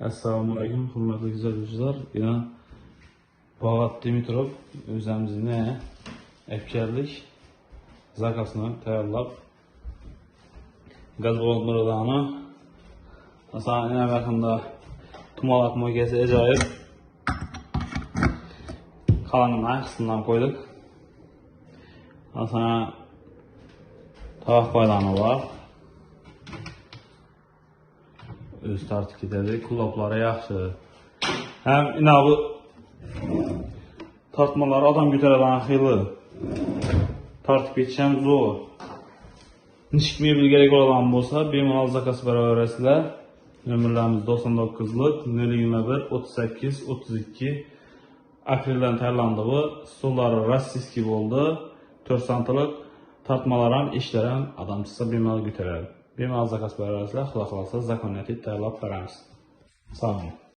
Assalomu alaykum, hurmatli kuzatuvchilar. Yana Polat Dimitrov o'zimizni efkarlik zakasini tayyorlab gaz bo'laklarini masalan yana yaqinda tumalak mo'gasi ajoyib qalangan qismdan qo'ydik. Masalan tovoq qo'ylani var. Öz tartib ketadi, kuloplari yaxshi. Ham ina bu tortmalar odam ko'taradigan xili tartib ketish ham zo'r. Nishik mebel kerak bo'lgan bo'lsa, bemalol zakaz beraverasizlar. Nomerlarimiz 99lik 021 38 32 akreldan tayyorlandi bu. Stollari rossiyskiy bo'ldi. 4 santilik tortmalar ham, ishlar ham odam chiqsa bemalol ko'taradi. Bemalol zakaz beraverasizlar, xudo xolasa zakoniyatli tayyorlab beramiz. Sog' bo'ling.